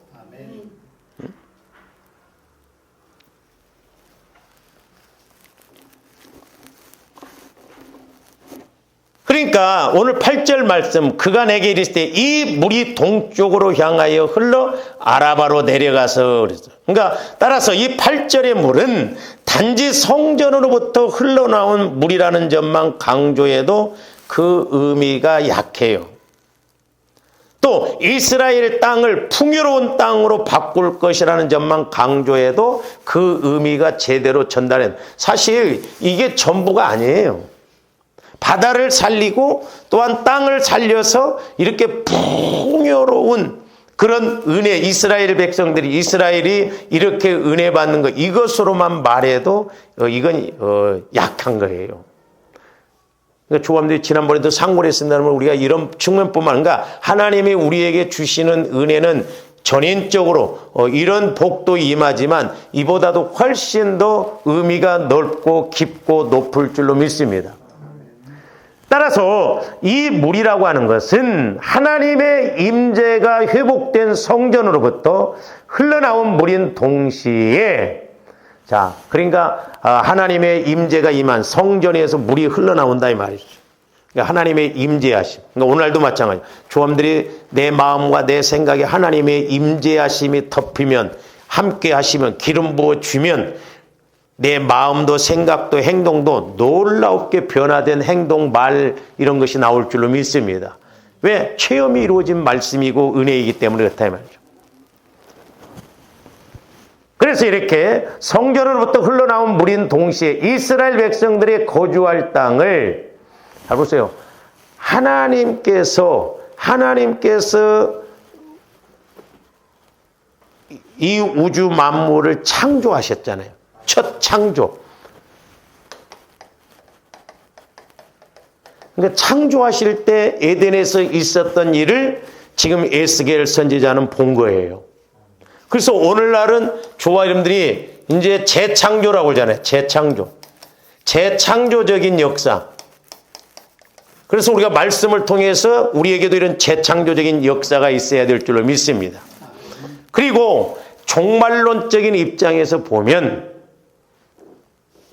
그러니까 오늘 8절 말씀 그가 내게 이르시되 이 물이 동쪽으로 향하여 흘러 아라바로 내려가서 그랬어요. 그러니까 따라서 이 8절의 물은 단지 성전으로부터 흘러나온 물이라는 점만 강조해도 그 의미가 약해요. 또 이스라엘 땅을 풍요로운 땅으로 바꿀 것이라는 점만 강조해도 그 의미가 제대로 전달해. 사실 이게 전부가 아니에요. 바다를 살리고 또한 땅을 살려서 이렇게 풍요로운 그런 은혜, 이스라엘이 이렇게 은혜 받는 것, 이것으로만 말해도 이건 약한 거예요. 그러니까 조감들이 지난번에도 상고를 했습니다만 우리가 이런 측면뿐만 아니라 하나님이 우리에게 주시는 은혜는 전인적으로 이런 복도 임하지만 이보다도 훨씬 더 의미가 넓고 깊고 높을 줄로 믿습니다. 따라서 이 물이라고 하는 것은 하나님의 임재가 회복된 성전으로부터 흘러나온 물인 동시에, 자, 그러니까 하나님의 임재가 임한 성전에서 물이 흘러나온다 이 말이죠. 그러니까 하나님의 임재하심. 그러니까 오늘날도 마찬가지. 조함들이 내 마음과 내 생각에 하나님의 임재하심이 덮이면, 함께 하시면, 기름 부어 주면 내 마음도 생각도 행동도 놀랍게 변화된 행동, 말 이런 것이 나올 줄로 믿습니다. 왜? 체험이 이루어진 말씀이고 은혜이기 때문에 그렇다 이 말이죠. 그래서 이렇게 성전으로부터 흘러나온 물인 동시에 이스라엘 백성들이 거주할 땅을, 잘 보세요. 하나님께서 이 우주 만물을 창조하셨잖아요. 첫 창조. 그러니까 창조하실 때 에덴에서 있었던 일을 지금 에스겔 선지자는 본 거예요. 그래서 오늘날은 조화 이름들이 이제 재창조라고 하잖아요. 재창조적인 역사. 그래서 우리가 말씀을 통해서 우리에게도 이런 재창조적인 역사가 있어야 될 줄로 믿습니다. 그리고 종말론적인 입장에서 보면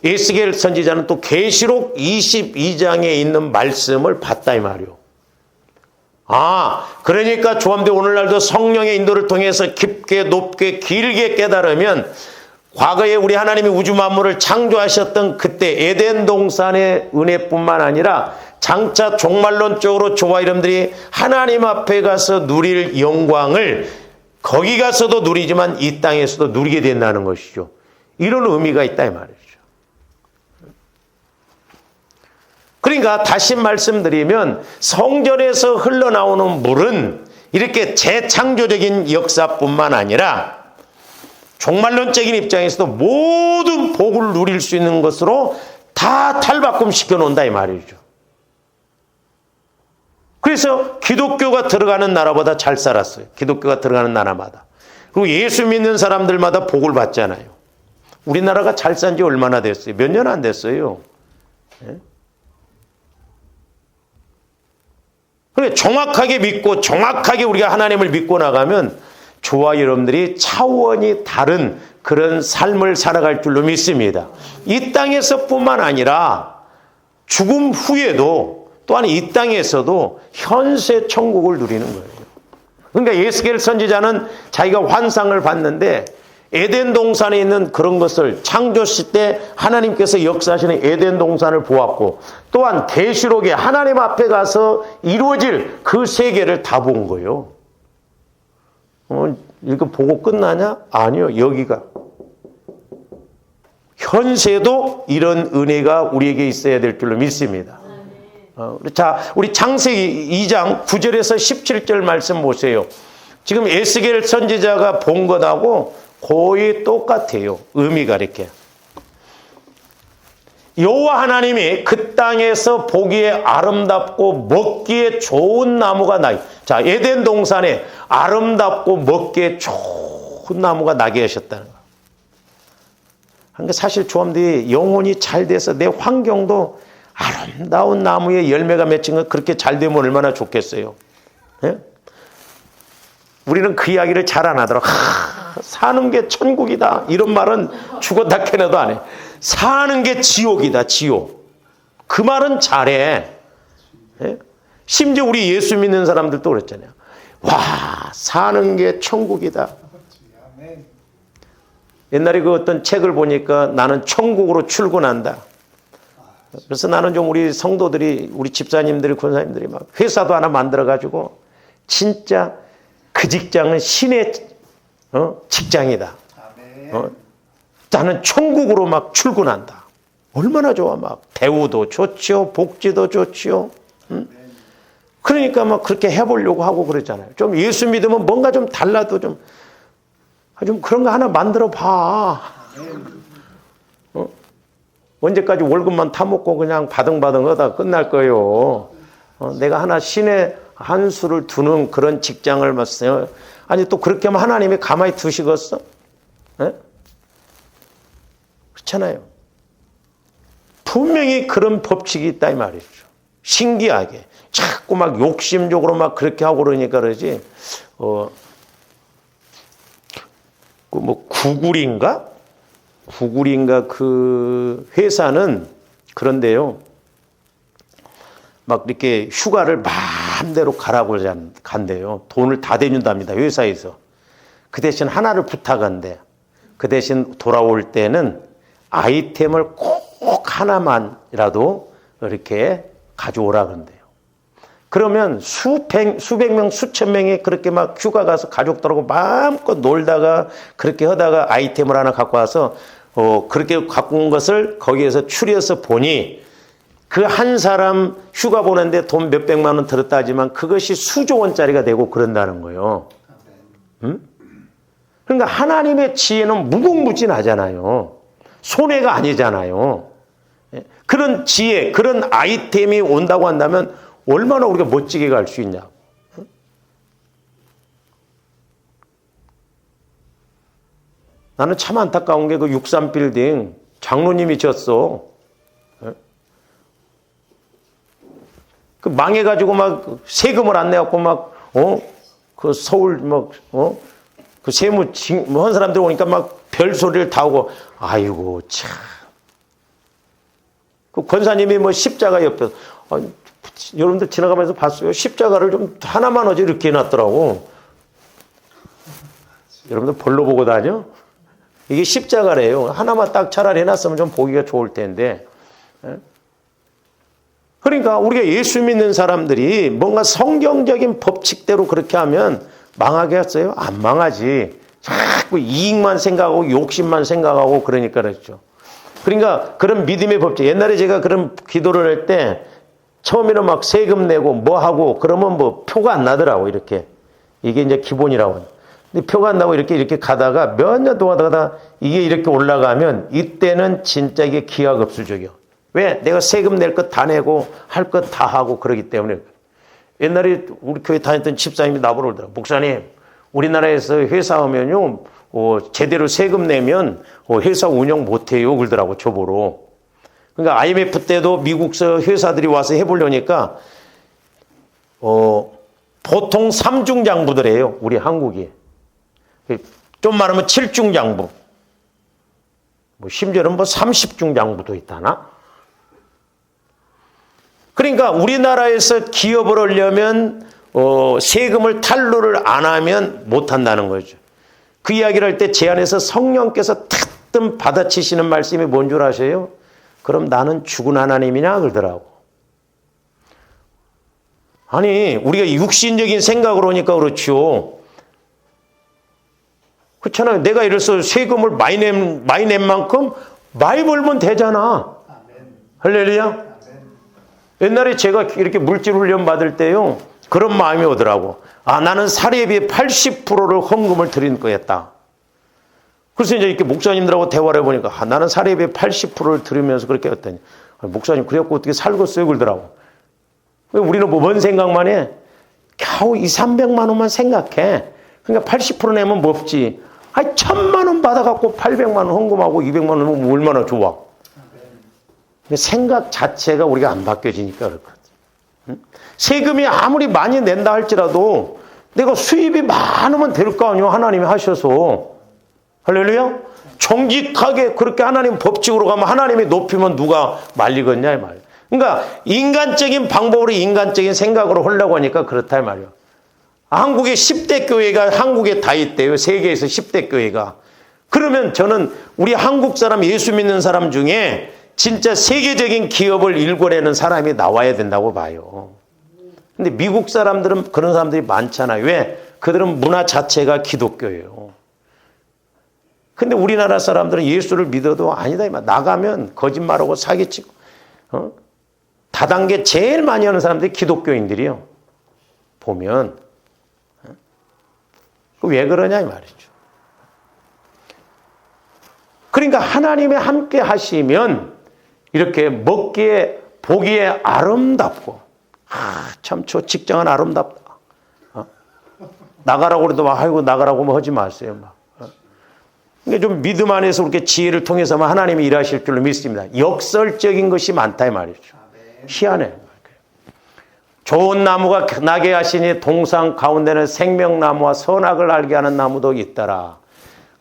에스겔 선지자는 또 계시록 22장에 있는 말씀을 봤다 이 말이요. 그러니까 조함대 오늘날도 성령의 인도를 통해서 깊게 높게 길게 깨달으면 과거에 우리 하나님이 우주 만물을 창조하셨던 그때 에덴 동산의 은혜뿐만 아니라 장차 종말론적으로 조화 이름들이 하나님 앞에 가서 누릴 영광을 거기 가서도 누리지만 이 땅에서도 누리게 된다는 것이죠. 이런 의미가 있다 이 말이죠. 그러니까 다시 말씀드리면 성전에서 흘러나오는 물은 이렇게 재창조적인 역사뿐만 아니라 종말론적인 입장에서도 모든 복을 누릴 수 있는 것으로 다 탈바꿈시켜 놓는다 이 말이죠. 그래서 기독교가 들어가는 나라보다 잘 살았어요. 기독교가 들어가는 나라마다. 그리고 예수 믿는 사람들마다 복을 받잖아요. 우리나라가 잘 산 지 얼마나 됐어요? 몇 년 안 됐어요. 네? 그래, 정확하게 믿고 정확하게 우리가 하나님을 믿고 나가면 저와 여러분들이 차원이 다른 그런 삶을 살아갈 줄로 믿습니다. 이 땅에서뿐만 아니라 죽음 후에도 또한 이 땅에서도 현세 천국을 누리는 거예요. 그러니까 에스겔 선지자는 자기가 환상을 봤는데 에덴 동산에 있는 그런 것을 창조시 때 하나님께서 역사하시는 에덴 동산을 보았고 또한 계시록에 하나님 앞에 가서 이루어질 그 세계를 다 본 거예요. 이거 보고 끝나냐? 아니요. 여기가. 현세도 이런 은혜가 우리에게 있어야 될 줄로 믿습니다. 자, 우리 창세기 2장 9절에서 17절 말씀 보세요. 지금 에스겔 선지자가 본 것하고 거의 똑같아요. 의미가 이렇게. 여호와 하나님이 그 땅에서 보기에 아름답고 먹기에 좋은 나무가 자, 에덴 동산에 아름답고 먹기에 좋은 나무가 나게 하셨다는 거예요. 그러니까 사실 조함들이 영혼이 잘 돼서 내 환경도 아름다운 나무에 열매가 맺힌 거 그렇게 잘 되면 얼마나 좋겠어요. 네? 우리는 그 이야기를 잘 안 하더라고. 사는 게 천국이다. 이런 말은 죽었다 캐나도 안 해. 사는 게 지옥이다. 지옥. 그 말은 잘해. 네? 심지어 우리 예수 믿는 사람들도 그랬잖아요. 와, 사는 게 천국이다. 옛날에 그 어떤 책을 보니까 나는 천국으로 출근한다. 그래서 나는 좀 우리 성도들이, 우리 집사님들이, 권사님들이 막 회사도 하나 만들어가지고 진짜 그 직장은 신의 직장이다. 나는 천국으로 막 출근한다. 얼마나 좋아. 막 대우도 좋지요. 복지도 좋지요. 응? 그러니까 막 그렇게 해보려고 하고 그러잖아요. 좀 예수 믿으면 뭔가 좀 달라도 좀 그런 거 하나 만들어 봐. 언제까지 월급만 타먹고 그냥 바등바등 하다 끝날 거예요. 내가 하나 신의 한 수를 두는 그런 직장을 봤어요. 아니 또 그렇게 하면 하나님이 가만히 두시겠어? 네? 그렇잖아요. 분명히 그런 법칙이 있다 이 말이죠. 신기하게 자꾸 막 욕심적으로 막 그렇게 하고 그러니까 그러지. 뭐 구글인가 그 회사는 그런데요. 막 이렇게 휴가를 마음대로 가라고 간대요. 돈을 다 대준답니다. 회사에서. 그 대신 하나를 부탁한대. 그 대신 돌아올 때는 아이템을 꼭 하나만이라도 이렇게 가져오라 그런대요. 그러면 수백 명, 수천 명이 그렇게 막 휴가 가서 가족들하고 마음껏 놀다가 그렇게 하다가 아이템을 하나 갖고 와서 그렇게 갖고 온 것을 거기에서 추려서 보니 그 한 사람 휴가 보는데 돈 몇백만 원 들었다 하지만 그것이 수조 원짜리가 되고 그런다는 거예요. 그러니까 하나님의 지혜는 무궁무진하잖아요. 손해가 아니잖아요. 그런 지혜, 그런 아이템이 온다고 한다면 얼마나 우리가 멋지게 갈 수 있냐. 나는 참 안타까운 게 그 63빌딩 장로님이 졌어. 그 망해가지고 막 세금을 안 내갖고 막, 그 서울 그 세무 한 사람들 오니까 막 별소리를 다 하고, 아이고, 참. 그 권사님이 뭐 십자가 옆에, 여러분들 지나가면서 봤어요. 십자가를 좀 하나만 어제 이렇게 해놨더라고. 여러분들 볼로 보고 다녀? 이게 십자가래요. 하나만 딱 차라리 해놨으면 좀 보기가 좋을 텐데. 그러니까 우리가 예수 믿는 사람들이 뭔가 성경적인 법칙대로 그렇게 하면 망하겠어요? 안 망하지. 자꾸 이익만 생각하고 욕심만 생각하고 그러니까 그렇죠. 그러니까 그런 믿음의 법칙. 옛날에 제가 그런 기도를 할 때 처음에는 막 세금 내고 뭐 하고 그러면 뭐 표가 안 나더라고 이렇게. 이게 이제 기본이라고. 근데 표가 안 나고 이렇게 가다가 몇 년 동안 가다가 이게 이렇게 올라가면 이때는 진짜 이게 기하급수적이요. 왜? 내가 세금 낼 것 다 내고 할 것 다 하고 그러기 때문에. 옛날에 우리 교회 다녔던 집사님이 나보러 오더라고. 목사님, 우리나라에서 회사 하면요, 제대로 세금 내면 회사 운영 못해요. 그러더라고, 저보러. 그러니까 IMF 때도 미국서 회사들이 와서 해보려니까, 보통 3중 장부들이에요. 우리 한국이. 좀 말하면 7중 장부. 뭐 심지어는 뭐 30중 장부도 있다나? 그러니까 우리나라에서 기업을 하려면 세금을 탈루를 안 하면 못한다는 거죠. 그 이야기를 할 때 제 안에서 성령께서 탁 받아치시는 말씀이 뭔 줄 아세요? 그럼 나는 죽은 하나님이냐 그러더라고. 아니 우리가 육신적인 생각으로 하니까 그렇죠. 그렇잖아요. 내가 이래서 세금을 많이 낸 만큼 많이 벌면 되잖아. 할렐루야. 옛날에 제가 이렇게 물질 훈련 받을 때요. 그런 마음이 오더라고. 아, 나는 사례비의 80%를 헌금을 드린 거였다. 그래서 이제 이렇게 목사님들하고 대화를 해보니까 나는 사례비의 80%를 드리면서 그렇게 했더니 목사님 그래갖고 어떻게 살겠어요? 그러더라고. 우리는 뭐 뭔 생각만 해? 겨우 200~300만 원만 생각해. 그러니까 80% 내면 뭐 없지. 아니 1000만 원 받아갖고 800만 원 헌금하고 200만 원 하면 얼마나 좋아. 생각 자체가 우리가 안 바뀌어지니까 그렇거든. 세금이 아무리 많이 낸다 할지라도 내가 수입이 많으면 될 거 아니야. 하나님이 하셔서. 할렐루야. 정직하게 그렇게 하나님 법칙으로 가면 하나님이 높이면 누가 말리겠냐 이 말. 그러니까 인간적인 방법으로 인간적인 생각으로 하려고 하니까 그렇다 이 말이야. 한국의 10대 교회가 한국에 다 있대요. 세계에서 10대 교회가. 그러면 저는 우리 한국 사람 예수 믿는 사람 중에 진짜 세계적인 기업을 일궈내는 사람이 나와야 된다고 봐요. 근데 미국 사람들은 그런 사람들이 많잖아요. 왜? 그들은 문화 자체가 기독교예요. 근데 우리나라 사람들은 예수를 믿어도 아니다. 나가면 거짓말하고 사기치고. 다단계 제일 많이 하는 사람들이 기독교인들이요. 보면 왜 그러냐 이 말이죠. 그러니까 하나님이 함께 하시면 이렇게 먹기에 보기에 아름답고 참 저 직장은 아름답다. 나가라고 그래도 막 아이고 나가라고 뭐 하지 마세요. 막. 그러니까 좀 믿음 안에서 그렇게 지혜를 통해서만 하나님이 일하실 줄로 믿습니다. 역설적인 것이 많다 이 말이죠. 희한해. 좋은 나무가 나게 하시니 동산 가운데는 생명나무와 선악을 알게 하는 나무도 있더라.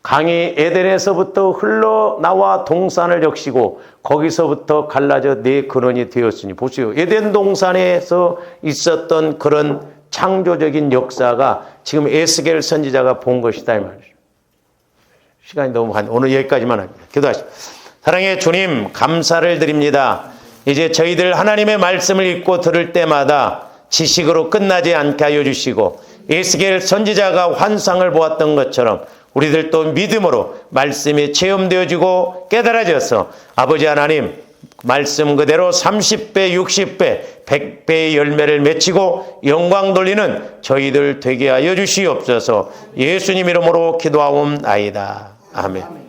강이 에덴에서부터 흘러나와 동산을 적시고 거기서부터 갈라져 네 근원이 되었으니 보세요. 에덴 동산에서 있었던 그런 창조적인 역사가 지금 에스겔 선지자가 본 것이다 이 말이죠. 시간이 너무 오늘 여기까지만 합니다. 기도하십시오. 사랑의 주님 감사를 드립니다. 이제 저희들 하나님의 말씀을 읽고 들을 때마다 지식으로 끝나지 않게 하여 주시고 에스겔 선지자가 환상을 보았던 것처럼 우리들도 믿음으로 말씀이 체험되어지고 깨달아져서 아버지 하나님 말씀 그대로 30배, 60배, 100배의 열매를 맺히고 영광 돌리는 저희들 되게 하여 주시옵소서. 예수님 이름으로 기도하옵나이다. 아멘.